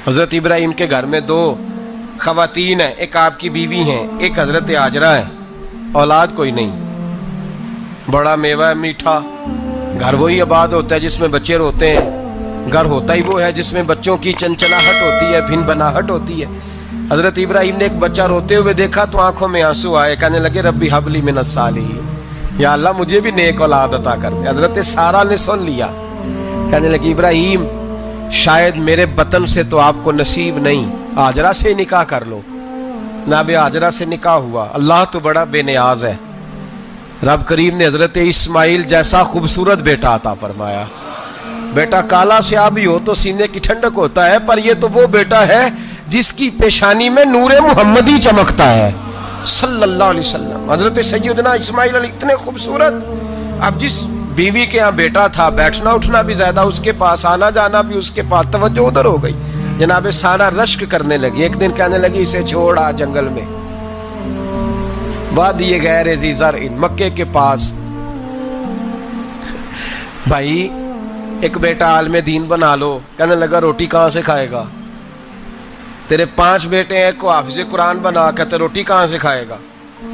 حضرت ابراہیم کے گھر میں دو خواتین ہیں، ایک آپ کی بیوی ہیں، ایک حضرت ہاجرہ ہے، اولاد کوئی نہیں، بڑا میوہ ہے میٹھا، گھر وہی آباد ہوتا ہے جس میں بچے روتے ہیں، گھر ہوتا ہی وہ ہے جس میں بچوں کی چنچلاہٹ ہوتی ہے، بھن بناہٹ ہوتی ہے۔ حضرت ابراہیم نے ایک بچہ روتے ہوئے دیکھا تو آنکھوں میں آنسو آئے، کہنے لگے ربی حب لی من الصالحین، یا اللہ مجھے بھی نیک اولاد عطا کر دے۔ حضرت سارہ نے سن لیا، کہنے لگی ابراہیم شاید میرے بطن سے تو آپ کو نصیب نہیں، ہاجرہ سے نکاح کر لو۔ جناب ہاجرہ سے نکاح ہوا۔ اللہ تو بڑا بے نیاز ہے، رب کریم نے حضرت اسماعیل جیسا خوبصورت بیٹا عطا فرمایا۔ بیٹا کالا سیاہ ہو تو سینے کی ٹھنڈک ہوتا ہے، پر یہ تو وہ بیٹا ہے جس کی پیشانی میں نور محمدی چمکتا ہے صلی اللہ علیہ وسلم۔ حضرت سیدنا اسماعیل علیہ اتنے خوبصورت، اب جس بیوی کے ہاں بیٹا تھا بیٹھنا اٹھنا بھی زیادہ اس کے پاس، آنا جانا بھی اس کے پاس، توجہ ادھر ہو گئی۔ جناب سارہ رشک کرنے لگی، ایک دن کہنے لگی اسے چھوڑ آ جنگل میں، وادی غیر ذی زرع مکے کے پاس۔ بھائی ایک بیٹا عالم دین بنا لو، کہنے لگا روٹی کہاں سے کھائے گا؟ تیرے 5 بیٹے ہیں، کو حافظ قرآن بنا، کہتے روٹی کہاں سے کھائے گا؟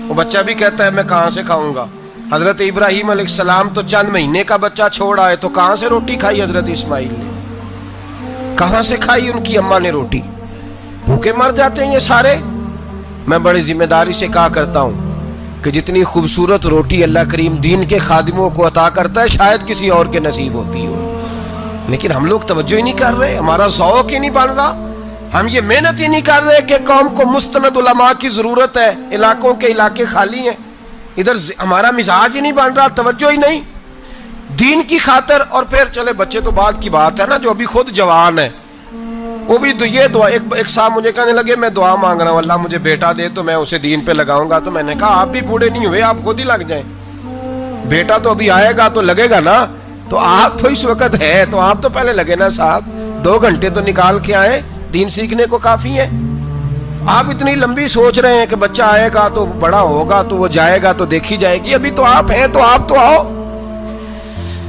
وہ بچہ بھی کہتا ہے میں کہاں سے کھاؤں گا؟ حضرت ابراہیم علیہ السلام تو چند مہینے کا بچہ چھوڑ آئے، تو کہاں سے روٹی کھائی حضرت اسماعیل نے؟ کہاں سے کھائی ان کی اماں نے روٹی؟ بھوکے مر جاتے ہیں یہ سارے۔ میں بڑی ذمہ داری سے کہا کرتا ہوں کہ جتنی خوبصورت روٹی اللہ کریم دین کے خادموں کو عطا کرتا ہے شاید کسی اور کے نصیب ہوتی ہو، لیکن ہم لوگ توجہ ہی نہیں کر رہے، ہمارا ذوق ہی نہیں بن رہا، ہم یہ محنت ہی نہیں کر رہے کہ قوم کو مستند علماء کی ضرورت ہے، علاقوں کے علاقے خالی ہیں، ادھر ہمارا مزاج ہی نہیں بن رہا، توجہ ہی نہیں دین کی خاطر۔ اور پھر چلے بچے تو بعد کی بات ہے نا، جو ابھی خود جوان ہے وہ بھی تو یہ دعا، ایک صاحب مجھے کہنے لگے میں دعا مانگ رہا ہوں اللہ مجھے بیٹا دے تو میں اسے دین پہ لگاؤں گا، تو میں نے کہا آپ بھی بوڑھے نہیں ہوئے، آپ خود ہی لگ جائیں، بیٹا تو ابھی آئے گا تو لگے گا نا، تو آپ تو اس وقت ہے تو آپ تو پہلے لگے نا صاحب، 2 گھنٹے تو نکال کے آئے، دین سیکھنے کو کافی ہے۔ آپ اتنی لمبی سوچ رہے ہیں کہ بچہ آئے گا تو بڑا ہوگا تو وہ جائے گا تو دیکھی جائے گی، ابھی تو آپ ہیں تو آپ تو آؤ۔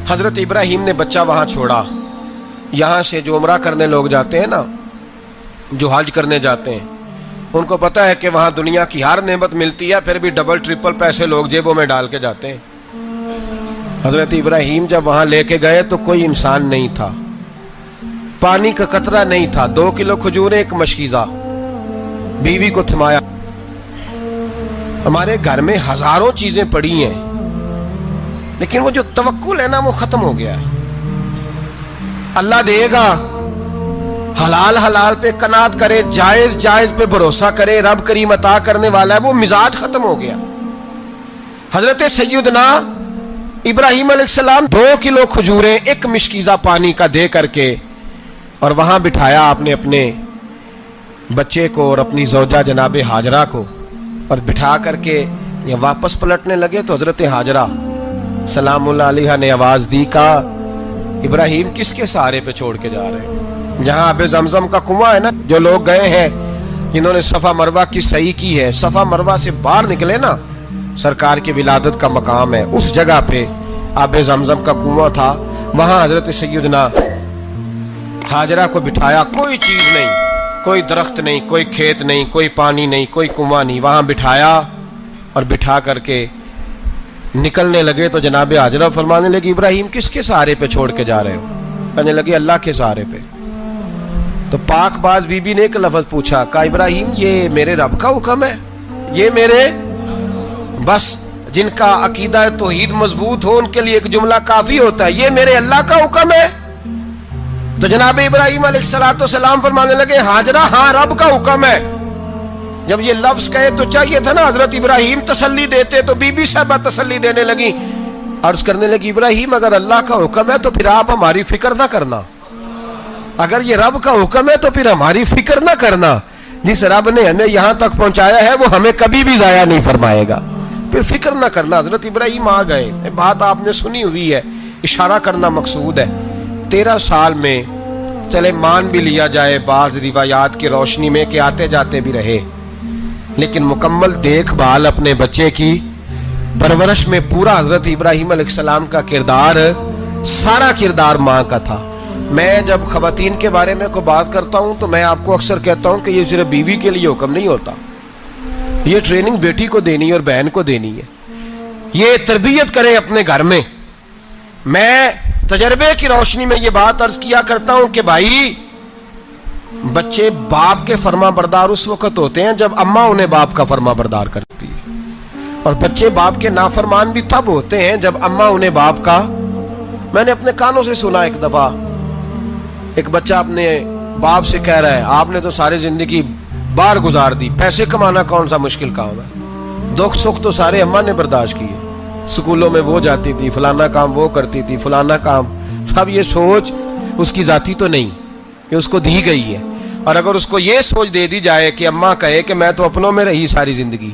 حضرت ابراہیم نے بچہ وہاں چھوڑا۔ یہاں سے جو عمرہ کرنے لوگ جاتے ہیں نا، جو حج کرنے جاتے ہیں، ان کو پتہ ہے کہ وہاں دنیا کی ہر نعمت ملتی ہے، پھر بھی ڈبل ٹرپل پیسے لوگ جیبوں میں ڈال کے جاتے ہیں۔ حضرت ابراہیم جب وہاں لے کے گئے تو کوئی انسان نہیں تھا، پانی کا قطرہ نہیں تھا، 2 کلو کھجوریں، ایک مشکیزہ، بیوی کو تھمایا۔ ہمارے گھر میں ہزاروں چیزیں پڑی ہیں، لیکن وہ جو توکل ہے نا وہ ختم ہو گیا ہے۔ اللہ دے گا، حلال حلال پہ قناعت کرے، جائز جائز پہ بھروسہ کرے، رب کریم عطا کرنے والا ہے، وہ مزاج ختم ہو گیا۔ حضرت سیدنا ابراہیم علیہ السلام 2 کلو کھجوریں، ایک مشکیزہ پانی کا دے کر کے، اور وہاں بٹھایا آپ نے اپنے بچے کو اور اپنی زوجہ جناب ہاجرہ کو، اور بٹھا کر کے یہ واپس پلٹنے لگے تو حضرت ہاجرہ سلام اللہ علیہ نے آواز دی، کہا ابراہیم کس کے سہارے پہ چھوڑ کے جا رہے ہیں؟ جہاں آب زمزم کا کنواں ہے نا، جو لوگ گئے ہیں جنہوں نے صفا مروہ کی صحیح کی ہے، صفا مروہ سے باہر نکلے نا، سرکار کی ولادت کا مقام ہے، اس جگہ پہ آب زمزم کا کنواں تھا، وہاں حضرت سیدنا ہاجرہ کو بٹھایا، کوئی چیز نہیں، کوئی درخت نہیں، کوئی کھیت نہیں، کوئی پانی نہیں، کوئی کنواں نہیں، وہاں بٹھایا، اور بٹھا کر کے نکلنے لگے تو جناب ہاجرہ فرمانے لگی ابراہیم کس کے سہارے پہ چھوڑ کے جا رہے ہو؟ کہنے لگے اللہ کے سہارے پہ۔ تو پاک باز بی بی نے ایک لفظ پوچھا، کہا ابراہیم یہ میرے رب کا حکم ہے، یہ میرے، بس جن کا عقیدہ توحید مضبوط ہو ان کے لیے ایک جملہ کافی ہوتا ہے، یہ میرے اللہ کا حکم ہے۔ تو جناب ابراہیم علیہ السلام فرمانے لگے ہاجرہ ہاں رب کا حکم ہے۔ جب یہ لفظ کہے تو چاہیے تھا نا حضرت ابراہیم تسلی دیتے، تو بی بی صاحبہ تسلی دینے لگی، عرض کرنے لگی ابراہیم اگر اللہ کا حکم ہے تو پھر آپ ہماری فکر نہ کرنا، اگر یہ رب کا حکم ہے تو پھر ہماری فکر نہ کرنا، جس رب نے ہمیں یہاں تک پہنچایا ہے وہ ہمیں کبھی بھی ضائع نہیں فرمائے گا، پھر فکر نہ کرنا۔ حضرت ابراہیم آ گئے، بات آپ نے سنی ہوئی ہے، اشارہ کرنا مقصود ہے۔ 13 سال میں چلے مان بھی لیا جائے بعض روایات کی روشنی میں کہ آتے جاتے بھی رہے، لیکن مکمل دیکھ بھال اپنے بچے کی پرورش میں پورا حضرت ابراہیم علیہ السلام کا کردار، سارا کردار ماں کا تھا۔ میں جب خواتین کے بارے میں کوئی بات کرتا ہوں تو میں آپ کو اکثر کہتا ہوں کہ یہ صرف بیوی کے لیے حکم نہیں ہوتا، یہ ٹریننگ بیٹی کو دینی ہے اور بہن کو دینی ہے، یہ تربیت کریں اپنے گھر میں۔ میں تجربے کی روشنی میں یہ بات عرض کیا کرتا ہوں کہ بھائی بچے باپ کے فرما بردار اس وقت ہوتے ہیں جب اماں انہیں باپ کا فرما بردار کرتی ہے، اور بچے باپ کے نافرمان بھی تب ہوتے ہیں جب اماں انہیں باپ کا۔ میں نے اپنے کانوں سے سنا ایک دفعہ ایک بچہ اپنے باپ سے کہہ رہا ہے آپ نے تو ساری زندگی باہر گزار دی، پیسے کمانا کون سا مشکل کام ہے، دکھ سکھ تو سارے اماں نے برداشت کیے، سکولوں میں وہ جاتی تھی، فلانا کام وہ کرتی تھی، فلانا کام۔ اب یہ سوچ اس کی ذاتی تو نہیں، یہ اس کو دی گئی ہے، اور اگر اس کو یہ سوچ دے دی جائے کہ اماں کہے کہ میں تو اپنوں میں رہی ساری زندگی،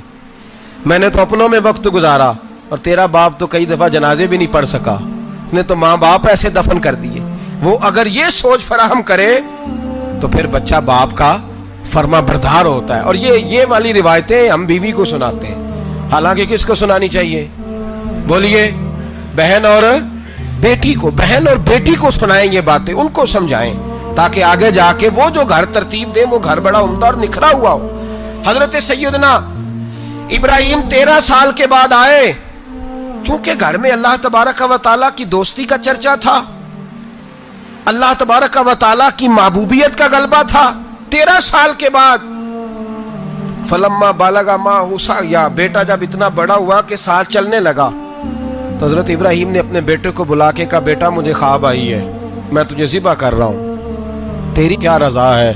میں نے تو اپنوں میں وقت گزارا، اور تیرا باپ تو کئی دفعہ جنازے بھی نہیں پڑھ سکا، اس نے تو ماں باپ ایسے دفن کر دیے، وہ اگر یہ سوچ فراہم کرے تو پھر بچہ باپ کا فرما بردار ہوتا ہے۔ اور یہ والی روایتیں ہم بیوی کو سناتے ہیں، حالانکہ کس کو سنانی چاہیے؟ بولیے، بہن اور بیٹی کو، بہن اور بیٹی کو سنائیں یہ باتیں، ان کو سمجھائیں تاکہ آگے جا کے وہ جو گھر ترتیب دیں وہ گھر بڑا عمدہ اور نکھرا ہوا ہو۔ حضرت سیدنا ابراہیم 13 سال کے بعد آئے، چونکہ گھر میں اللہ تبارک و تعالیٰ کی دوستی کا چرچا تھا، اللہ تبارک و تعالیٰ کی محبوبیت کا غلبہ تھا۔ 13 سال کے بعد فلما بالغ معہ سعیا، بیٹا جب اتنا بڑا ہوا کہ ساتھ چلنے لگا تو حضرت ابراہیم نے اپنے بیٹے کو بلا کے کہا بیٹا مجھے خواب آئی ہے، میں تجھے ذبح کر رہا ہوں، تیری کیا رضا ہے؟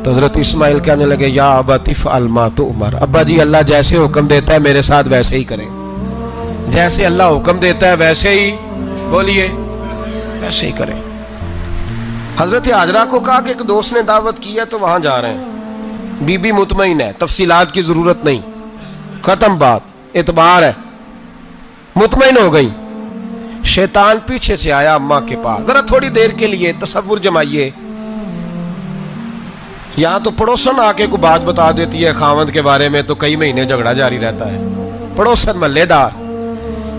تو حضرت اسماعیل کہنے لگے یا ابت افعل ما تؤمر، ابا جی اللہ جیسے حکم دیتا ہے میرے ساتھ ویسے ہی کریں، جیسے اللہ حکم دیتا ہے ویسے ہی، بولیے، ویسے ہی کریں۔ حضرت حاجرہ کو کہا کہ ایک دوست نے دعوت کی ہے تو وہاں جا رہے ہیں، بی بی مطمئن ہے، تفصیلات کی ضرورت نہیں، ختم بات، اعتبار ہے، مطمئن ہو گئی۔ شیطان پیچھے سے آیا اماں کے پاس، ذرا تھوڑی دیر کے لیے تصور جمائیے، یہاں تو پڑوسن آ کے کوئی بات بتا دیتی ہے خاوند کے بارے میں تو کئی مہینے جھگڑا جاری رہتا ہے، پڑوسن محلے دار۔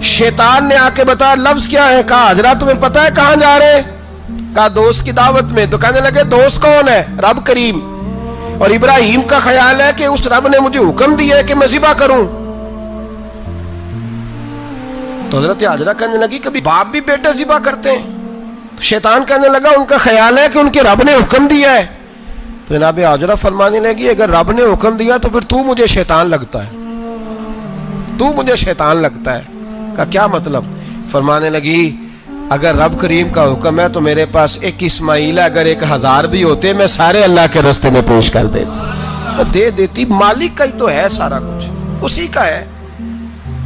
شیطان نے آ کے بتایا لفظ کیا ہے؟ کہا حاجرہ تمہیں پتا ہے کہاں جا رہے؟ کہا دوست کی دعوت میں۔ تو کہنے لگے دوست کون ہے؟ رب کریم، اور ابراہیم کا خیال ہے کہ اس رب نے مجھے حکم دیا ہے کہ میں ذبح کروں۔ تو حضرت حاجرہ کہنے لگی کبھی باپ بھی بیٹے ذبح کرتے ہیں؟ شیطان کہنے لگا ان کا خیال ہے کہ ان کے رب نے حکم دیا ہے۔ تو جناب حاجرہ فرمانے لگی اگر رب نے حکم دیا تو پھر تو مجھے شیطان لگتا ہے، تو مجھے شیطان لگتا ہے۔ کہا کیا مطلب؟ فرمانے لگی اگر رب کریم کا حکم ہے تو میرے پاس ایک اسماعیل ہے، اگر 1000 بھی ہوتے میں سارے اللہ کے راستے میں پیش کر دے دیتی، مالک کا ہی تو ہے سارا کچھ، اسی کا ہے،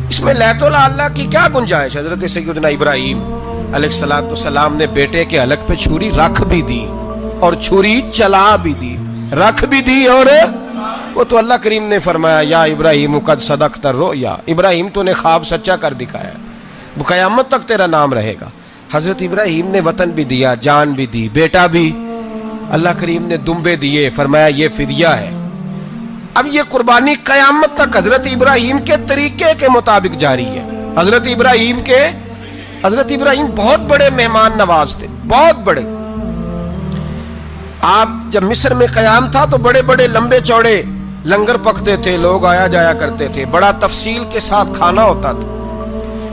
اس میں لیت اللہ کی کیا گنجائش؟ حضرت سیدنا ابراہیم علیہ السلام نے بیٹے کے حلق پہ چھری رکھ بھی دی اور چھری چلا بھی دی، رکھ بھی دی، اور وہ تو اللہ کریم نے فرمایا یا ابراہیم قد صدقت الرؤیا، ابراہیم تو نے خواب سچا کر دکھایا، وہ قیامت تک تیرا نام رہے گا۔ حضرت ابراہیم نے وطن بھی دیا، جان بھی دی، بیٹا بھی، اللہ کریم نے دمبے دیے، فرمایا یہ فدیہ ہے۔ اب یہ قربانی قیامت تک حضرت ابراہیم کے طریقے کے مطابق جاری ہے۔ حضرت ابراہیم بہت بڑے مہمان نواز تھے، بہت بڑے۔ آپ جب مصر میں قیام تھا تو بڑے بڑے لمبے چوڑے لنگر پکتے تھے، لوگ آیا جایا کرتے تھے، بڑا تفصیل کے ساتھ کھانا ہوتا تھا۔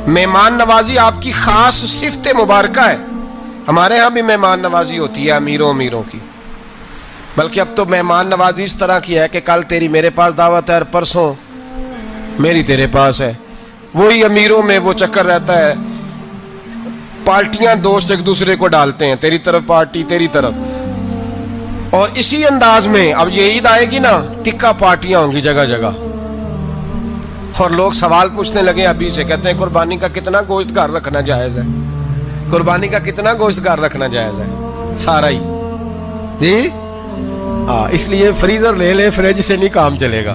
مہمان نوازی آپ کی خاص صفت مبارکہ ہے، ہمارے ہاں بھی مہمان نوازی ہوتی ہے امیروں کی، بلکہ اب تو مہمان نوازی اس طرح کی ہے کہ کل تیری میرے پاس دعوت ہے اور پرسوں میری تیرے پاس ہے، وہی امیروں میں وہ چکر رہتا ہے، پارٹیاں دوست ایک دوسرے کو ڈالتے ہیں، تیری طرف پارٹی تیری طرف، اور اسی انداز میں اب یہ عید آئے گی نا ٹکا پارٹیاں ہوں گی جگہ جگہ، اور لوگ سوال پوچھنے لگے ابھی سے، کہتے ہیں قربانی کا کتنا گوشت گھر رکھنا جائز ہے؟ قربانی کا کتنا گوشت گھر رکھنا جائز ہے؟ سارا ہی جی، اس لیے فریزر لے لے، فریج سے نہیں کام چلے گا،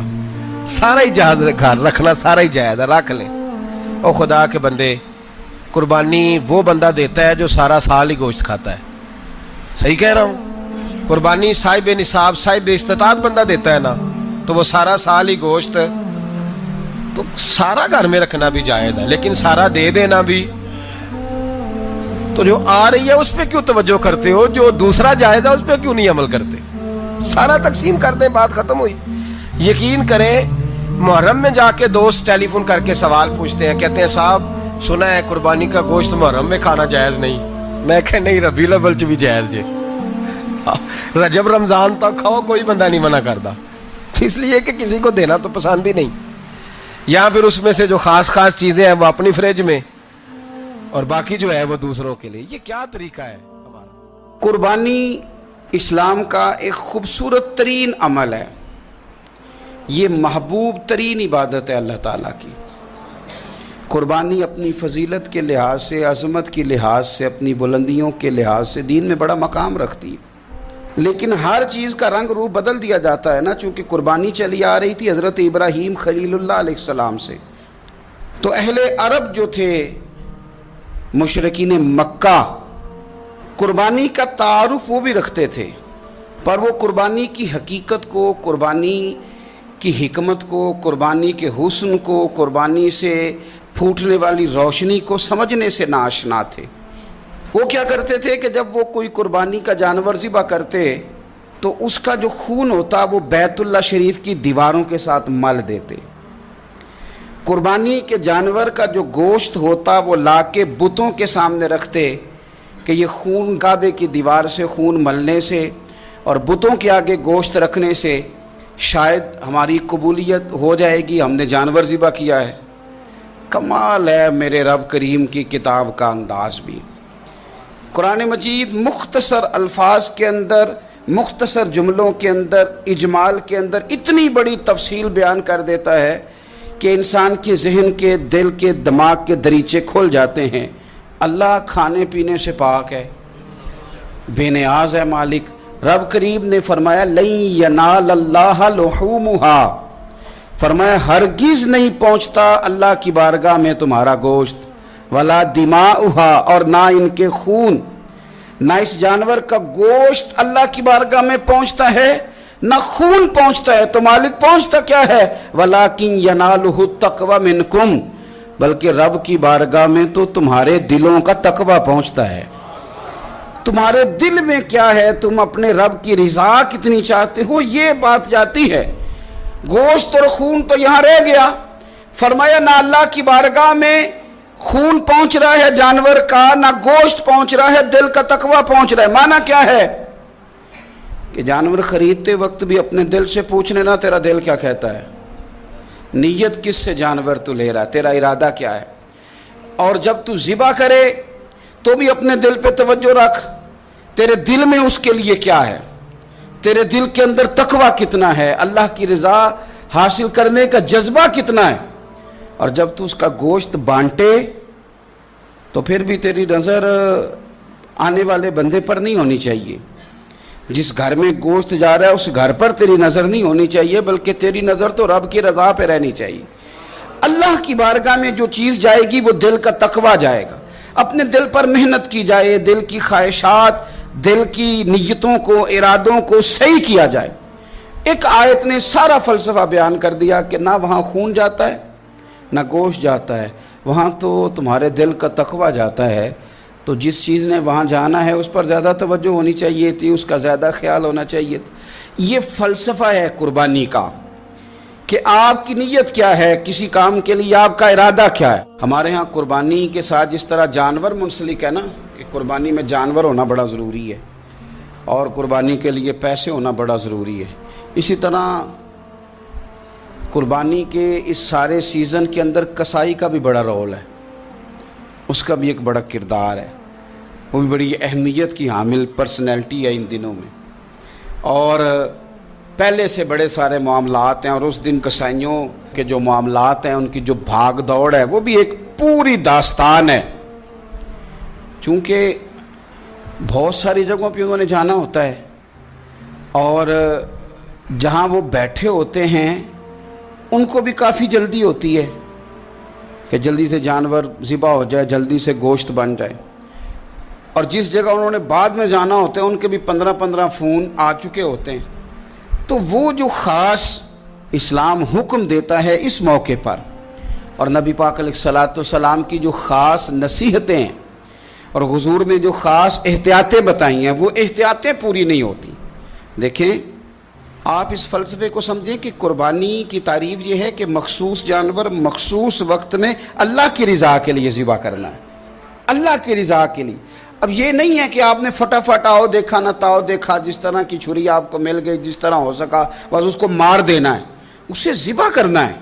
سارا ہی جہاز گھر رکھنا سارا ہی جائز ہے، رکھ لیں۔ او خدا کے بندے، قربانی وہ بندہ دیتا ہے جو سارا سال ہی گوشت کھاتا ہے، صحیح کہہ رہا ہوں؟ قربانی صاحب نصاب صاحب استطاعت بندہ دیتا ہے نا، تو وہ سارا سال ہی گوشت، تو سارا گھر میں رکھنا بھی جائز ہے، لیکن سارا دے دینا بھی تو جو آ رہی ہے اس پہ کیوں توجہ کرتے ہو؟ جو دوسرا جائز ہے اس پہ کیوں نہیں عمل کرتے؟ سارا تقسیم کر دیں، بات ختم ہوئی۔ یقین کریں محرم میں جا کے دوست ٹیلی فون کر کے سوال پوچھتے ہیں، کہتے ہیں صاحب سنا ہے قربانی کا گوشت محرم میں کھانا جائز نہیں۔ میں کہ نہیں، ربیع الاول چ بھی جائز جے، رجب رمضان تک کھاؤ، کوئی بندہ نہیں منع کرتا، اس لیے کہ کسی کو دینا تو پسند ہی نہیں۔ یا پھر اس میں سے جو خاص خاص چیزیں ہیں وہ اپنی فریج میں، اور باقی جو ہے وہ دوسروں کے لیے۔ یہ کیا طریقہ ہے ہمارا؟ قربانی اسلام کا ایک خوبصورت ترین عمل ہے، یہ محبوب ترین عبادت ہے اللہ تعالیٰ کی۔ قربانی اپنی فضیلت کے لحاظ سے، عظمت کے لحاظ سے، اپنی بلندیوں کے لحاظ سے دین میں بڑا مقام رکھتی ہے، لیکن ہر چیز کا رنگ روپ بدل دیا جاتا ہے نا، چونکہ قربانی چلی آ رہی تھی حضرت ابراہیم خلیل اللہ علیہ السلام سے، تو اہل عرب جو تھے مشرکین مکہ قربانی کا تعارف وہ بھی رکھتے تھے، پر وہ قربانی کی حقیقت کو، قربانی کی حکمت کو، قربانی کے حسن کو، قربانی سے پھوٹنے والی روشنی کو سمجھنے سے ناآشنا تھے۔ وہ کیا کرتے تھے کہ جب وہ کوئی قربانی کا جانور ذبح کرتے تو اس کا جو خون ہوتا وہ بیت اللہ شریف کی دیواروں کے ساتھ مل دیتے۔ قربانی کے جانور کا جو گوشت ہوتا وہ لا کے بتوں کے سامنے رکھتے کہ یہ خون کعبے کی دیوار سے خون ملنے سے اور بتوں کے آگے گوشت رکھنے سے شاید ہماری قبولیت ہو جائے گی، ہم نے جانور ذبح کیا ہے۔ کمال ہے میرے رب کریم کی کتاب کا انداز بھی۔ قرآن مجید مختصر الفاظ کے اندر، مختصر جملوں کے اندر، اجمال کے اندر اتنی بڑی تفصیل بیان کر دیتا ہے کہ انسان کے ذہن کے، دل کے، دماغ کے دریچے کھل جاتے ہیں۔ اللہ کھانے پینے سے پاک ہے، بے نیاز ہے مالک۔ رب کریم نے فرمایا لَن يَنَالَ اللَّهَ لُحُومُهَا، فرمایا ہرگز نہیں پہنچتا اللہ کی بارگاہ میں تمہارا گوشت، وَلَا دِمَاؤُهَا، اور نہ ان کے خون، نہ اس جانور کا گوشت اللہ کی بارگاہ میں پہنچتا ہے، نہ خون پہنچتا ہے، تو مالک پہنچتا کیا ہے؟ وَلَٰكِن يَنَالُهُ التَّقْوَىٰ مِنْكُمْ، بلکہ رب کی بارگاہ میں تو تمہارے دلوں کا تقویٰ پہنچتا ہے۔ تمہارے دل میں کیا ہے، تم اپنے رب کی رضا کتنی چاہتے ہو، یہ بات جاتی ہے۔ گوشت اور خون تو یہاں رہ گیا، فرمایا نہ اللہ کی بارگاہ میں خون پہنچ رہا ہے جانور کا، نہ گوشت پہنچ رہا ہے، دل کا تقویٰ پہنچ رہا ہے۔ معنی کیا ہے کہ جانور خریدتے وقت بھی اپنے دل سے پوچھ لینا تیرا دل کیا کہتا ہے، نیت کس سے جانور تو لے رہا ہے، تیرا ارادہ کیا ہے، اور جب تو ذبح کرے تو بھی اپنے دل پہ توجہ رکھ، تیرے دل میں اس کے لیے کیا ہے، تیرے دل کے اندر تقویٰ کتنا ہے، اللہ کی رضا حاصل کرنے کا جذبہ کتنا ہے۔ اور جب تو اس کا گوشت بانٹے تو پھر بھی تیری نظر آنے والے بندے پر نہیں ہونی چاہیے، جس گھر میں گوشت جا رہا ہے اس گھر پر تیری نظر نہیں ہونی چاہیے، بلکہ تیری نظر تو رب کی رضا پہ رہنی چاہیے۔ اللہ کی بارگاہ میں جو چیز جائے گی وہ دل کا تقویٰ جائے گا، اپنے دل پر محنت کی جائے، دل کی خواہشات، دل کی نیتوں کو، ارادوں کو صحیح کیا جائے۔ ایک آیت نے سارا فلسفہ بیان کر دیا کہ نہ وہاں خون جاتا ہے نہ گوشت جاتا ہے، وہاں تو تمہارے دل کا تقویٰ جاتا ہے، تو جس چیز نے وہاں جانا ہے اس پر زیادہ توجہ ہونی چاہیے تھی، اس کا زیادہ خیال ہونا چاہیے تھا۔ یہ فلسفہ ہے قربانی کا کہ آپ کی نیت کیا ہے، کسی کام کے لیے آپ کا ارادہ کیا ہے۔ ہمارے ہاں قربانی کے ساتھ جس طرح جانور منسلک ہے نا، کہ قربانی میں جانور ہونا بڑا ضروری ہے اور قربانی کے لیے پیسے ہونا بڑا ضروری ہے، اسی طرح قربانی کے اس سارے سیزن کے اندر کسائی کا بھی بڑا رول ہے، اس کا بھی ایک بڑا کردار ہے، وہ بھی بڑی اہمیت کی حامل پرسنالٹی ہے ان دنوں میں، اور پہلے سے بڑے سارے معاملات ہیں، اور اس دن کسائیوں کے جو معاملات ہیں ان کی جو بھاگ دوڑ ہے وہ بھی ایک پوری داستان ہے، چونکہ بہت ساری جگہوں پہ انہوں نے جانا ہوتا ہے، اور جہاں وہ بیٹھے ہوتے ہیں ان کو بھی کافی جلدی ہوتی ہے کہ جلدی سے جانور ذبح ہو جائے، جلدی سے گوشت بن جائے، اور جس جگہ انہوں نے بعد میں جانا ہوتا ہے ان کے بھی 15 فون آ چکے ہوتے ہیں۔ تو وہ جو خاص اسلام حکم دیتا ہے اس موقع پر، اور نبی پاک علیہ الصلوۃ والسلام کی جو خاص نصیحتیں ہیں اور حضور نے جو خاص احتیاطیں بتائی ہیں وہ احتیاطیں پوری نہیں ہوتی. دیکھیں آپ اس فلسفے کو سمجھیں کہ قربانی کی تعریف یہ ہے کہ مخصوص جانور مخصوص وقت میں اللہ کی رضا کے لیے ذبح کرنا ہے, اللہ کی رضا کے لیے. اب یہ نہیں ہے کہ آپ نے فٹافٹ آؤ دیکھا نہ تاؤ دیکھا, جس طرح کی چھری آپ کو مل گئی جس طرح ہو سکا بس اس کو مار دینا ہے. اسے ذبح کرنا ہے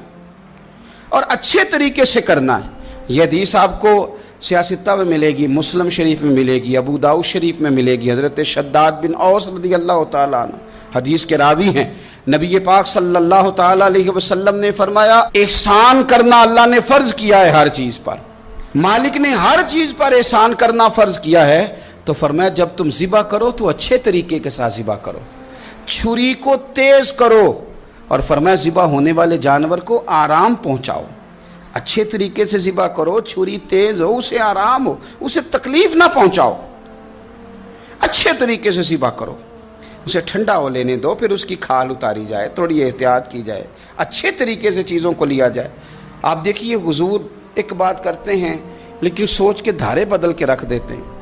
اور اچھے طریقے سے کرنا ہے. یہ حدیث آپ کو سیاستہ میں ملے گی, مسلم شریف میں ملے گی, ابو داؤد شریف میں ملے گی. حضرت شداد بن اوس رضی اللہ تعالیٰ عنہ حدیث کے راوی ہیں. نبی پاک صلی اللہ تعالیٰ علیہ وسلم نے فرمایا احسان کرنا اللہ نے فرض کیا ہے ہر چیز پر, مالک نے ہر چیز پر احسان کرنا فرض کیا ہے. تو فرمایا جب تم ذبح کرو تو اچھے طریقے کے ساتھ ذبح کرو, چھری کو تیز کرو, اور فرمایا ذبح ہونے والے جانور کو آرام پہنچاؤ. اچھے طریقے سے ذبح کرو, چھری تیز ہو, اسے آرام ہو, اسے تکلیف نہ پہنچاؤ. اچھے طریقے سے ذبح کرو, اسے ٹھنڈا ہو لینے دو, پھر اس کی کھال اتاری جائے, تھوڑی احتیاط کی جائے, اچھے طریقے سے چیزوں کو لیا جائے. آپ دیکھیے حضور ایک بات کرتے ہیں لیکن سوچ کے دھارے بدل کے رکھ دیتے ہیں.